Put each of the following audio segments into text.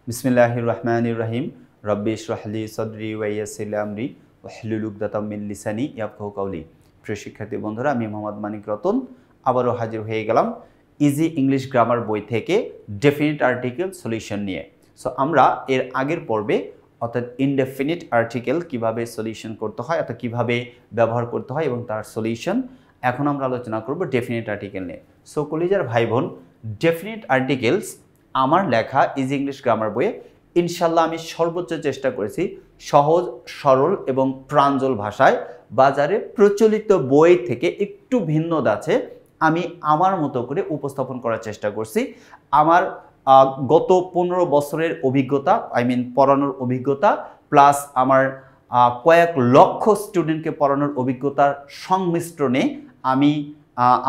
বিসমিল্লাহির রহমানির রহিম। রব্বি ইশরাহ লি সাদরি ওয়া ইয়াসসির লি আমরি ওয়াহলুল উকদাতাম মিন লিসানি ইয়াফকাহু কাওলি। প্রিয় শিক্ষার্থী বন্ধুরা, আমি মোহাম্মদ মানিক রতন আবারও হাজির হয়ে গেলাম ইজি ইংলিশ গ্রামার বই থেকে ডেফিনিট আর্টিকেল সলিউশন নিয়ে। সো আমরা এর আগের পর্বে অর্থাৎ ইনডেফিনিট আর্টিকেল কিভাবে সলিউশন করতে হয় অর্থাৎ কিভাবে ব্যবহার করতে হয় এবং তার সলিউশন, এখন আমরা আলোচনা করব ডেফিনিট আর্টিকেল নিয়ে। সো কলিজার ভাই বোন, ডেফিনিট আর্টিকেলস আমার লেখা ইজি ইংলিশ গ্রামার বইয়ে ইনশাল্লাহ আমি সর্বোচ্চ চেষ্টা করেছি সহজ, সরল এবং প্রাঞ্জল ভাষায় বাজারে প্রচলিত বই থেকে একটু ভিন্ন ধাঁচে আমি আমার মতো করে উপস্থাপন করার চেষ্টা করছি। আমার গত 15 বছরের অভিজ্ঞতা, পড়ানোর অভিজ্ঞতা প্লাস আমার কয়েক লক্ষ স্টুডেন্টকে পড়ানোর অভিজ্ঞতার সংমিশ্রণে আমি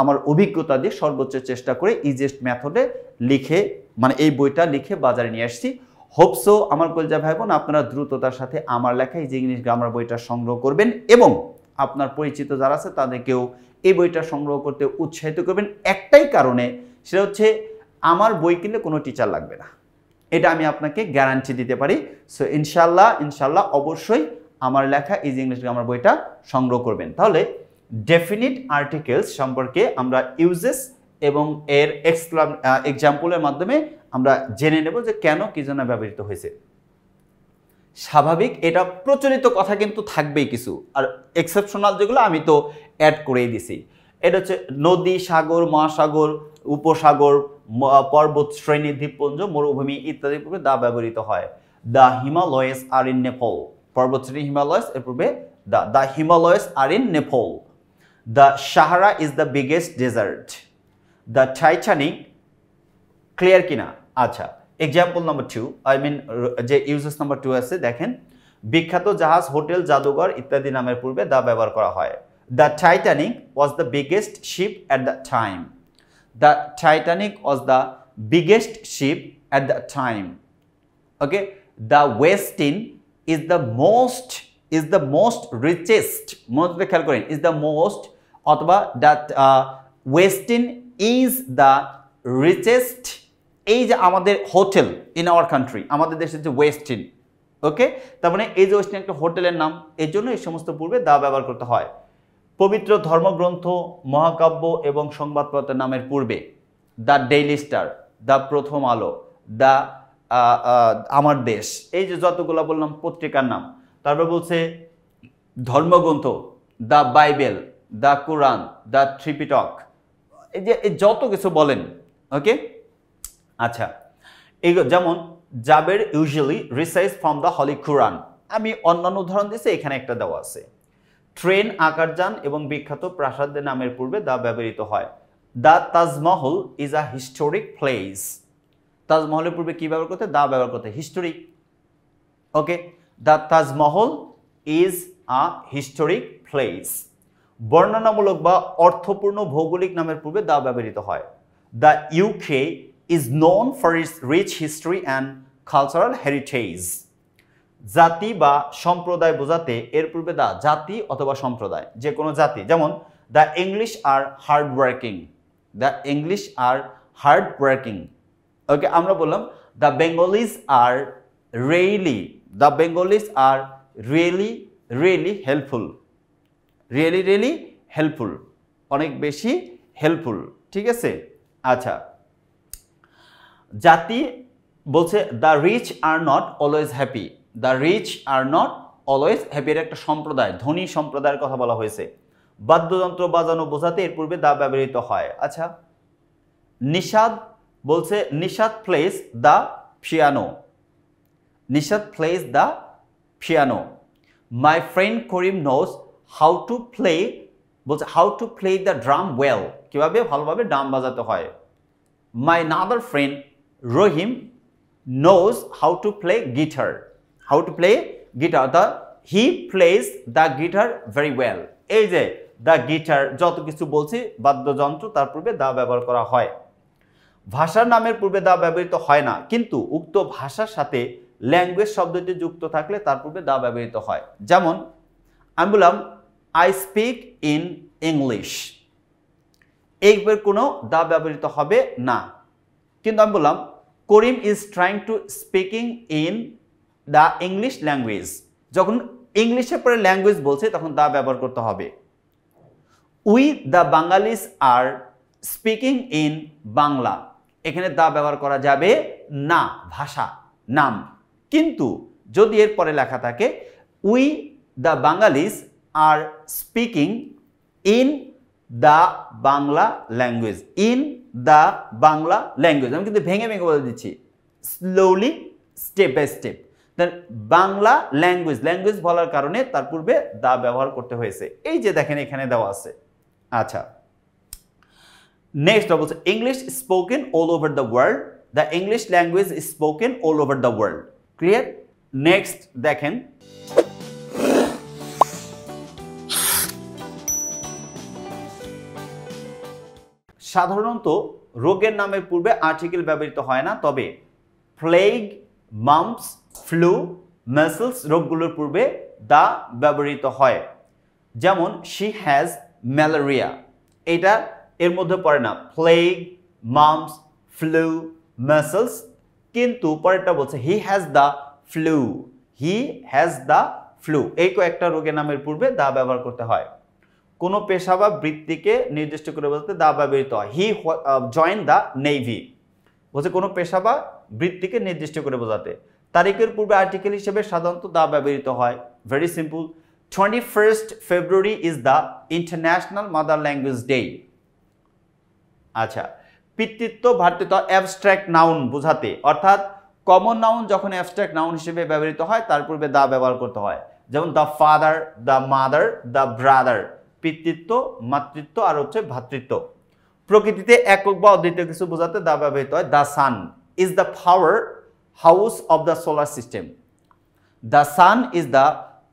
আমার অভিজ্ঞতা দিয়ে সর্বোচ্চ চেষ্টা করে ইজিয়েস্ট মেথডে লিখে এই বইটা লিখে বাজারে নিয়ে আসছি। হোপসো আমার কলিজা ভাই বোন আপনারা দ্রুততার সাথে আমার লেখা ইজি ইংলিশ গ্রামার বইটা সংগ্রহ করবেন এবং আপনার পরিচিত যারা আছে তাদেরকেও এই বইটা সংগ্রহ করতে উৎসাহিত করবেন একটাই কারণে, সেটা হচ্ছে আমার বই কিনলে কোনো টিচার লাগবে না, এটা আমি আপনাকে গ্যারান্টি দিতে পারি। সো ইনশাল্লাহ অবশ্যই আমার লেখা ইজি ইংলিশ গ্রামার বইটা সংগ্রহ করবেন। তাহলে ডেফিনিট আর্টিকেলস সম্পর্কে আমরা ইউজেস এবং এর এক্সাম্পলের মাধ্যমে আমরা জেনে নেব যে কেন কি জন্য ব্যবহৃত হয়েছে। স্বাভাবিক, এটা প্রচলিত কথা কিন্তু থাকবেই কিছু, আর এক্সেপশনাল যেগুলো আমি তো অ্যাড করেই দিছি। এটা হচ্ছে নদী, সাগর, মহাসাগর, উপসাগর, পর্বত শ্রেণী, দ্বীপপুঞ্জ, মরুভূমি ইত্যাদি পূর্বে দা ব্যবহৃত হয়। The Himalayas are in Nepal, পর্বত শ্রেণী হিমালয়স, এর পূর্বে the Himalayas are in Nepal. The Sahara is the biggest desert. The Titanic, clear কিনা? আচ্ছা, এক্সাম্পল নাম্বার 2, যে ইউজেস নাম্বার 2 আছে, দেখেন বিখ্যাত জাহাজ, হোটেল, জাদুঘর ইত্যাদি নামের পূর্বে দা ব্যবহার করা হয়। The Titanic was the biggest ship at the time. The Titanic was the biggest ship at the time. Okay, the Westin is the most richest, মনে খেয়াল করেন, ইজ দ্য মোস্ট অথবা the Westin is the richest. এই যে আমাদের hotel in our country, আমাদের দেশের যে ওয়েস্টিন, ওকে, তার মানে এই যে ওয়েস্টিন একটা হোটেলের নাম, এই জন্য এই সমস্ত পূর্বে দা ব্যবহার করতে হয়। পবিত্র ধর্মগ্রন্থ, মহাকাব্য এবং সংবাদপত্রের নামের পূর্বে দ্য ডেইলি স্টার, দ্য প্রথম আলো, দ্য আমার দেশ, এই যে যতগুলো বললাম পত্রিকার নাম। তারপর বলছে ধর্মগ্রন্থ, the Bible, the Quran, the Tripitaka, এই যে যত কিছু বলেন, ওকে। আচ্ছা, এই যেমন Jaber usually recites from the holy Quran, আমি অন্যান্য উদাহরণ দিয়েছি, এখানে একটা দেওয়া আছে। ট্রেন, আকারযান এবং বিখ্যাত প্রাসাদের নামের পূর্বে দা ব্যবহৃত হয়। The Taj Mahal is a historic place. তাজমহলের পূর্বে কি ব্যবহার করতে? দা ব্যবহার করতে, historic. Okay, the Taj Mahal is a historic place. বর্ণনামূলক বা অর্থপূর্ণ ভৌগোলিক নামের পূর্বে দা ব্যবহৃত হয়। The UK is known for its rich history and cultural heritage. জাতি বা সম্প্রদায় বোঝাতে এর পূর্বে দা, জাতি অথবা সম্প্রদায়, যে কোনো জাতি, যেমন the English are hard working, the English are hard working. Okay, আমরা বললাম the Bengalis are really, the Bengalis are really helpful, really helpful, অনেক বেশি হেল্পফুল, ঠিক আছে। আচ্ছা, জাতি বলছে the rich are not always happy, the rich are not always happy, এর একটা সম্প্রদায়, ধনী সম্প্রদায়ের কথা বলা হয়েছে। বাদ্যযন্ত্র বাজানো বোঝাতে এর পূর্বে দা ব্যবহৃত হয়। আচ্ছা, নিষাদ বলছে Nishad plays the piano, Nishad plays the piano. My friend Karim knows how to play, বলছে how to play the drum well, কিভাবে ভালোভাবে ড্রাম বাজাতে হয়। My another friend Rahim knows how to play guitar, how to play guitar, he plays the guitar very well। এই যে the guitar, যত কিছু বলছি বাদ্যযন্ত্র, তার পূর্বে দা ব্যবহার করা হয়। ভাষার নামের পূর্বে দা ব্যবহৃত হয় না, কিন্তু উক্ত ভাষার সাথে ল্যাঙ্গুয়েজ শব্দটি যুক্ত থাকলে তার পূর্বে দা ব্যবহৃত হয়। যেমন আমি বললাম আই স্পিক ইন ইংলিশ, এইবার কোনো দা ব্যবহৃত হবে না, কিন্তু আমি বললাম Karim is trying to speaking in the English language. যখন ইংলিশে পরে ল্যাঙ্গুয়েজ বলছে তখন দা ব্যবহার করতে হবে। We the Bengalis are speaking in Bangla, এখানে দা ব্যবহার করা যাবে না, ভাষা নাম। কিন্তু যদি এর পরে লেখা থাকে we the Bengalis are speaking in the Bangla language, in the Bangla language, আমি কিন্তু ভেঙে ভেঙে বলে দিচ্ছি, slowly step by step. Then Bangla language, language বলার কারণে তার পূর্বে দা ব্যবহার করতে হয়েছে, এই যে দেখেন এখানে দেওয়া আছে। আচ্ছা, নেক্সট বলছে English spoken all over the world, the English language is spoken all over the world. Clear? Next দেখেন সাধারণত রোগের নামের পূর্বে আর্টিকেল ব্যবহৃত হয় না, তবে প্লেগ, মাম্পস, ফ্লু, মেসেলস রোগগুলোর পূর্বে দা ব্যবহৃত হয়। যেমন শি হ্যাজ ম্যালেরিয়া, এটা এর মধ্যে পড়ে না, প্লেগ, মাম্পস, ফ্লু, মেসেলস। কিন্তু পরেরটা বলছে he has the flu, he has the flu, এই কয়েকটা রোগের নামের পূর্বে দা ব্যবহার করতে হয়। কোনো পেশা বা বৃত্তিকে নির্দিষ্ট করে বলতে দা ব্যবহৃত হয়। হি জয়েন দ্য নেভি, বলছে কোনো পেশা বা বৃত্তিকে নির্দিষ্ট করে বোঝাতে। তারিখের পূর্বে আর্টিকেল হিসেবে সাধারণত দা ব্যবহৃত হয়। Very simple, 21 February is the international mother language day. আচ্ছা, পিতৃত্ব, ভ্রাতৃত্ব অ্যাবস্ট্রাক্ট নাউন বোঝাতে, অর্থাৎ কমন নাউন যখন অ্যাবস্ট্রাক্ট নাউন হিসেবে ব্যবহৃত হয় তার পূর্বে দা ব্যবহার করতে হয়। যেমন the father, the mother, the brother, পিতৃত্ব, মাতৃত্ব আর হচ্ছে ভ্রাতৃত্ব। প্রকৃতিতে একক বা অদ্বিতীয় কিছু বোঝাতে দা ব্যবহৃত হয়। The sun is the power house of the solar system, the sun is the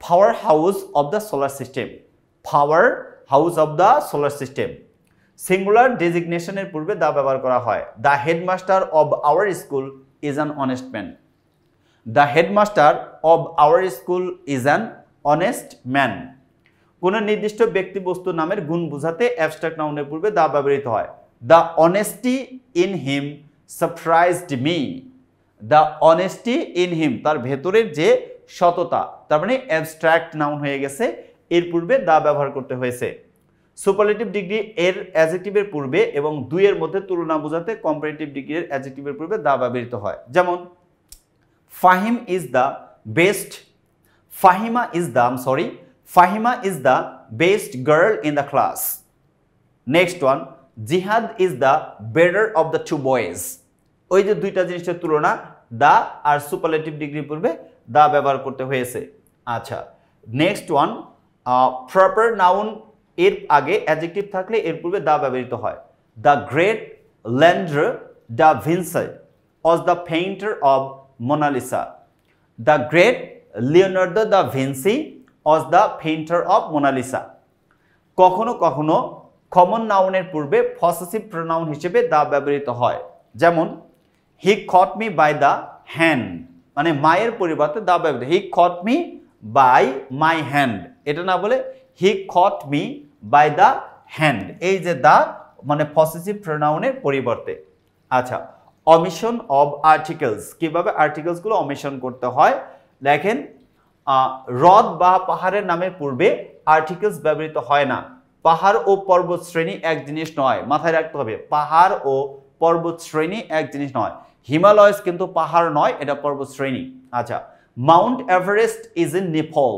power house of the solar system, power house of the solar system. Singular ডেজিগনেশনের পূর্বে দা ব্যবহার করা হয়। The headmaster of our school is an honest man, the headmaster of our school is an honest man. কোন নির্দিষ্ট ব্যক্তি বস্তু নামের গুণ বোঝাতে অ্যাবস্ট্রাক্ট নাউনের পূর্বে দা ব্যবহৃত হয়। The honesty in him surprised me, the honesty in him, তার ভেতরের যে সততা, তার মানে অ্যাবস্ট্রাক্ট নাউন হয়ে গেছে, এর পূর্বে দা ব্যবহার করতে হয়েছে। সুপারলেটিভ ডিগ্রি এর অ্যাডজেক্টিভের পূর্বে এবং দুইয়ের মধ্যে তুলনা বোঝাতে কম্পারেটিভ ডিগ্রির অ্যাডজেক্টিভের পূর্বে দা ব্যবহৃত হয়। যেমন Fahim is the best, Fahima is the Fahima is the best girl in the class. Next one, Jihad is the better of the two boys. ওই যে দুইটা জিনিসের তুলনা, দা আর সুপারলেটিভ ডিগ্রি পূর্বে দা ব্যবহার করতে হয়েছে। আচ্ছা, নেক্সট ওয়ান, প্রপার নাউন এর আগে অ্যাডজেক্টিভ থাকলে এর পূর্বে দা ব্যবহৃত হয়। The great Leonardo da Vinci was the painter of Mona Lisa, the great Leonardo da Vinci was the painter of Mona Lisa. কখনো কখনো কমন নাউনের পূর্বে পসেসিভ প্রোনাউন হিসেবে দা ব্যবহৃত হয়। যেমন হি কট মি বাই দ্য হ্যান্ড, মানে মায়ের পরিবর্তে দা ব্যবহৃত। হি কট মি বাই মাই হ্যান্ড, এটা না বলে হি কট মি বাই দ্য হ্যান্ড, এই যে দা মানে পসেসিভ প্রোনাউনের পরিবর্তে। আচ্ছা, অমিশন অব আর্টিকেলস, কিভাবে আর্টিকেলসগুলো অমিশন করতে হয় দেখেন। হ্রদ বা পাহাড়ের নামের পূর্বে আর্টিকেলস ব্যবহৃত হয় না। পাহাড় ও পর্বত শ্রেণী এক জিনিস নয়, মাথায় রাখতে হবে, পাহাড় ও পর্বত শ্রেণী এক জিনিস নয়। হিমালয়স কিন্তু পাহাড় নয়, এটা পর্বত শ্রেণী। আচ্ছা, Mount Everest is in Nepal,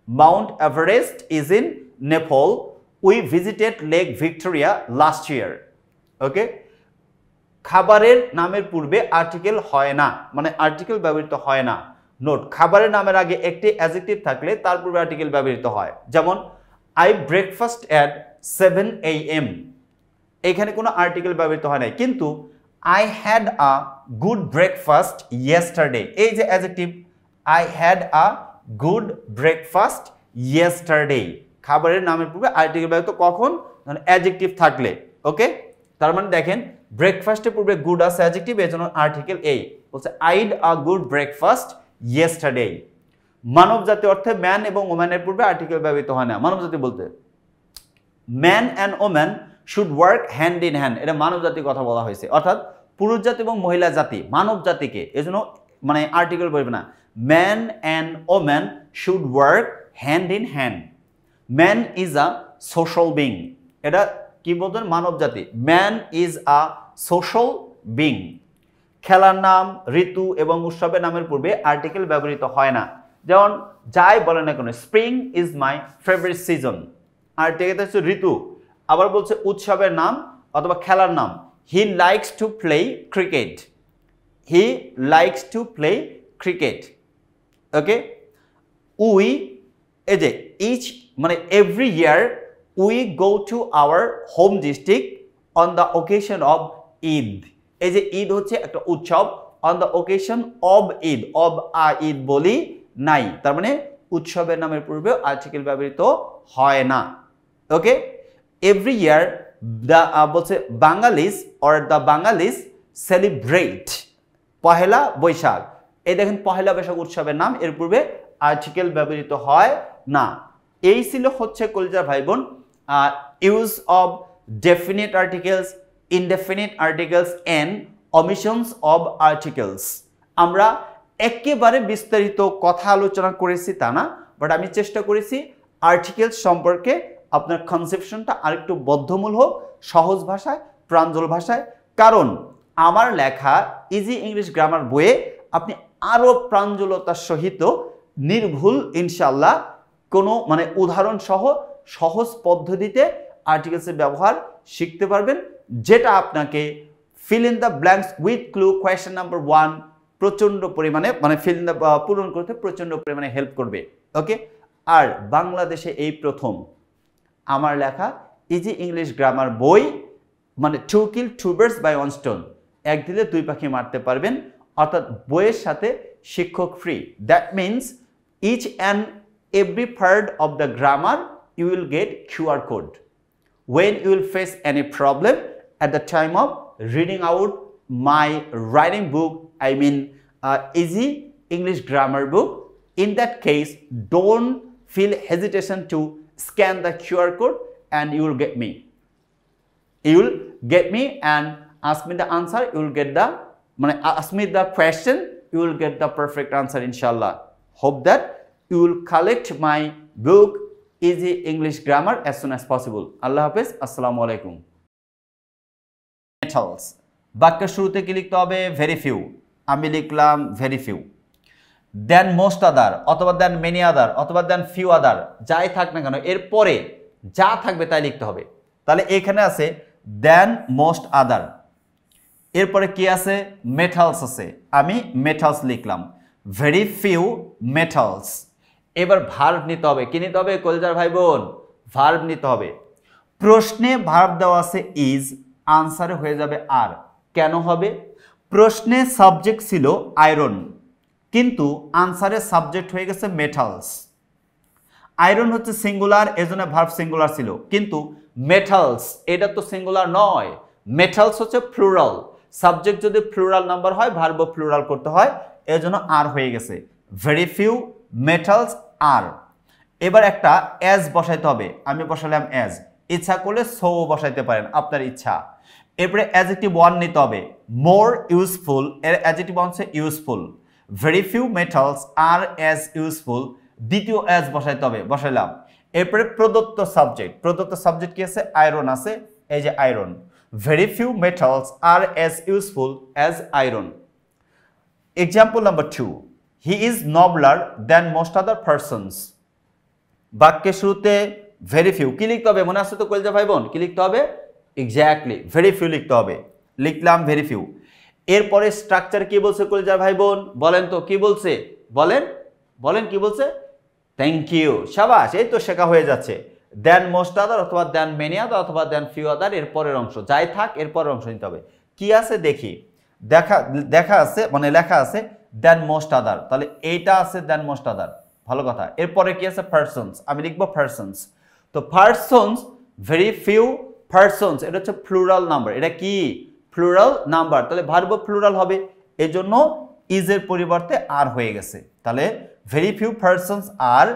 Mount Everest is in Nepal, we visited Lake Victoria last year. Okay, খাবারের নামের পূর্বে আর্টিকেল হয় না, মানে আর্টিকেল ব্যবহৃত হয় না। নোট, খাবারের নামের আগে একটি অ্যাডজেক্টিভ থাকলে তার পূর্বে আর্টিকেল ব্যবহৃত হয়। যেমন আই ব্রেকফাস্ট অ্যাট 7 AM, এখানে কোনো আর্টিকেল ব্যবহৃত হয় নাই। কিন্তু I had a good breakfast yesterday, এই যে adjective I had a good breakfast yesterday, খাবারের নামের পূর্বে আর্টিকেল ব্যবহৃত কখন, অ্যাডজেক্টিভ থাকলে। ওকে, তার মানে দেখেন ব্রেকফাস্টের পূর্বে গুড আছে অ্যাডজেক্টিভ, এর জন্য আর্টিকেল এই বলছে I'd a good breakfast yesterday. মানব জাতি অর্থে ম্যান এবং ওম্যানের পূর্বে আর্টিকেল ব্যবহৃত হয় না। মানব জাতি বলতে man and woman should work hand in hand, এটা মানব জাতির কথা বলা হয়েছে। অর্থাৎ পুরুষ জাতি এবং মহিলা জাতি মানব জাতিকে এজন্য মানে আর্টিকেল বলবে না man and woman should work hand in hand man is a social being এটা কি বলতেন মানব জাতি man is a social being খেলার নাম ঋতু এবং উৎসবের নামের পূর্বে আর্টিকেল ব্যবহৃত হয় না যেমন যাই বলে না কেন spring is my favourite season article হচ্ছে ঋতু আবার বলছে উৎসবের নাম অথবা খেলার নাম he likes to play cricket he likes to play cricket okay we এই যে ইচ মানে every year we go to our home district on the occasion of Eid এই যে ঈদ হচ্ছে একটা উৎসব on the occasion of Eid of Eid বলি নাই তার মানে উৎসবের নামের পূর্বে আর্টিকেল ব্যবহৃত হয় না ওকে এভরি ইয়ার দ্য বলছে বাঙালিস or the বাঙালিস celebrate Pohela Boishakh এই দেখেন পহেলা বৈশাখ উৎসবের নাম এর পূর্বে আর্টিকেল ব্যবহৃত হয় না এই ছিল হচ্ছে কলিজার ভাই বোন use of definite articles indefinite articles and omissions of articles আমরা একেবারে বিস্তারিত কথা আলোচনা করেছি তা না বাট আমি চেষ্টা করেছি আর্টিকেলস সম্পর্কে আপনার কনসেপশনটা আরেকটু বদ্ধমূল হোক সহজ ভাষায় প্রাঞ্জল ভাষায় কারণ আমার লেখা ইজি ইংলিশ গ্রামার বইয়ে আপনি আরও প্রাঞ্জলতার সহিত নির্ভুল ইনশাল্লাহ কোনো মানে উদাহরণ সহ সহজ পদ্ধতিতে আর্টিকেলসের ব্যবহার শিখতে পারবেন যেটা আপনাকে fill in the blanks with clue question number 1 প্রচণ্ড পরিমাণে মানে ফিল ইন দ্য পূরণ করতে প্রচণ্ড পরিমাণে হেল্প করবে ওকে আর বাংলাদেশে এই প্রথম আমার লেখা ইজি ইংলিশ গ্রামার বই মানে to kill two birds by one stone এক দিলে দুই পাখি মারতে পারবেন অর্থাৎ বইয়ের সাথে শিক্ষক free that means each and every part of the grammar you will get QR code. When you will face any problem at the time of reading out my writing book, I mean easy English grammar book, in that case, don't feel hesitation to scan the QR code and you will get me. You will get me and ask me the answer, you will get the, ask me the question, you will get the perfect answer inshallah. Hope that you will collect my book Easy English Grammar as soon as possible. Allah Hafiz. Assalamu alaikum. Metals. বাক্যের শুরুতে কি লিখতে হবে very few আমি লিখলাম very few then most other অথবা then many other অথবা then few other যাই থাক না কেন এর পরে যা থাকবে তাই লিখতে হবে তাহলে এখানে আছে then most other এরপরে কি আছে metals আছে আমি metals লিখলাম very few metals এবার ভার্ব নিতে হবে কি নিতে হবে কলিজার ভাই বোন ভার্ব নিতে হবে প্রশ্নে ভার্ব দেওয়া আছে ইজ আনসারে হয়ে যাবে আর কেন হবে প্রশ্নে সাবজেক্ট ছিল আয়রন কিন্তু আনসারে সাবজেক্ট হয়ে গেছে মেটালস আয়রন হচ্ছে সিঙ্গুলার এজন্য ভার্ব সিঙ্গুলার ছিল কিন্তু মেটালস এটা তো সিঙ্গুলার নয় মেটালস হচ্ছে প্লুরাল সাবজেক্ট যদি প্লুরাল নাম্বার হয় ভার্বও প্লুরাল করতে হয় এজন্য আর হয়ে গেছে ভেরি ফিউ মেটালস আর এবার একটা অ্যাজ বসাইতে হবে আমি বসালাম অ্যাজ ইচ্ছা করলে সো বসাইতে পারেন আপনার ইচ্ছা এরপরে অ্যাডজেক্টিভ ওয়ান নিতে হবে মোর ইউজফুল এর অ্যাডজেক্টিভ ওয়ান হচ্ছে useful very few metals are as useful দ্বিতীয় অ্যাজ বসাইতে হবে বসাইলাম এরপরে প্রদত্ত সাবজেক্ট কি আছে আয়রন আছে এই যে iron very few metals are as useful as iron example number 2 He is nobler than most other persons. বাক্যের শুরুতে very few কি লিখতে হবে মনে আছে তো কলিজা ভাই বোন কি লিখতে হবে এক্স্যাক্টলি very few লিখতে হবে লিখলাম very few এরপরে স্ট্রাকচার কি বলছে কলিজা ভাই বোন বলেন তো কি বলছে বলেন কি বলছে থ্যাংক ইউ শাবাশ এই তো শেখা হয়ে যাচ্ছে দেন মোস্ট আদার অথবা দেন মেনি আদার অথবা দেন ফিউ আদার এর পরের অংশ যাই থাক এর পরের অংশ নিতে হবে কি আছে দেখি দেখা আছে মানে লেখা আছে দেন মোস্ট আদার তাহলে এইটা আছে দেন মোস্ট আদার ভালো কথা এরপরে কি আছে পারসনস আমি লিখবো পারসনস তো পারসনস ভেরি ফিউ পারসনস এটা হচ্ছে প্লুরাল নাম্বার এটা কি প্লুরাল নাম্বার তাহলে ভার্ব প্লুরাল হবে এজন্য ইজ এর পরিবর্তে আর হয়ে গেছে তাহলে very few persons are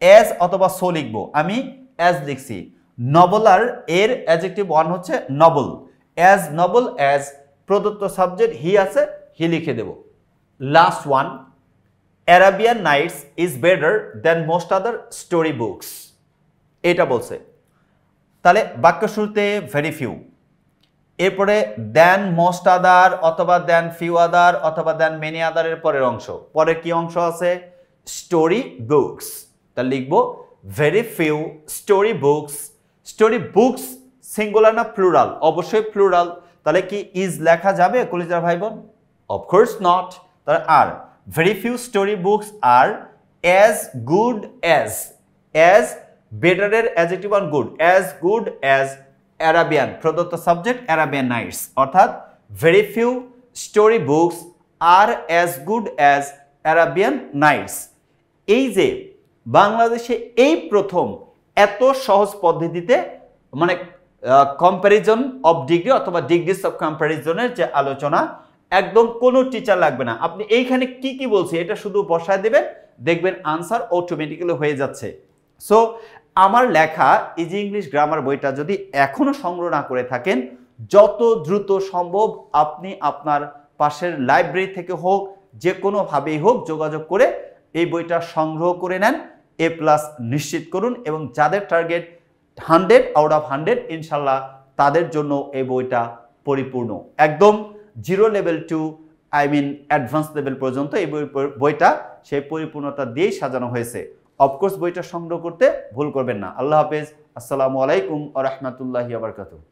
as অথবা সো লিখবো আমি অ্যাজ লিখছি নবলার এর অ্যাডজেক্টিভ ওয়ান হচ্ছে নবল অ্যাজ প্রদত্ত সাবজেক্ট হি আছে, হি লিখে দেব। Last one, Arabian Nights is better than most other story books, এটা বলছে। তাহলে বাক্য শুরুতে ভেরি ফিউ, এরপরে দেন মোস্ট আদার অথবা দেন ফিউ আদার অথবা দেন মেনি আদারের পরের অংশ, পরে কি অংশ আছে? Story books. তাহলে লিখবো very few story books. Story books singular না প্লুরাল? অবশ্যই প্লুরাল। তাহলে কি ইজ লেখা যাবে কলিজার ভাই বোন? Of course not. তাহলে are very few story books are as good as বেটারের adjective on good, as good as Arabian, প্রদত্ত সাবজেক্ট অ্যারাবিয়ান নাইটস, অর্থাৎ very few story books are as good as Arabian Nights. এই যে বাংলাদেশে এই প্রথম এত সহজ পদ্ধতিতে মানে কম্প্যারিজন অফ ডিগ্রি অথবা ডিগ্রিজ অফ কম্প্যারিজনের যে আলোচনা, একদম কোনো টিচার লাগবে না। আপনি এইখানে কি কি বলছি এটা শুধু বসায় দেবেন, দেখবেন আনসার অটোমেটিক্যালি হয়ে যাচ্ছে। সো আমার লেখা ইজি ইংলিশ গ্রামার বইটা যদি এখনো সংগ্রহ না করে থাকেন, যত দ্রুত সম্ভব আপনি আপনার পাশের লাইব্রেরি থেকে হোক, যে কোনোভাবেই হোক যোগাযোগ করে এই বইটা সংগ্রহ করে নেন, এ প্লাস নিশ্চিত করুন। এবং যাদের টার্গেট 100 আউট অফ 100, ইনশাল্লাহ তাদের জন্য এই বইটা পরিপূর্ণ, একদম zero level to advance level পর্যন্ত এই বইটা সেই পরিপূর্ণতা দিয়েই সাজানো হয়েছে। অফকোর্স বইটা সংগ্রহ করতে ভুল করবেন না। আল্লাহ হাফেজ, আসসালামু আলাইকুম ওয়া রাহমাতুল্লাহি ওয়া বারাকাতুহু।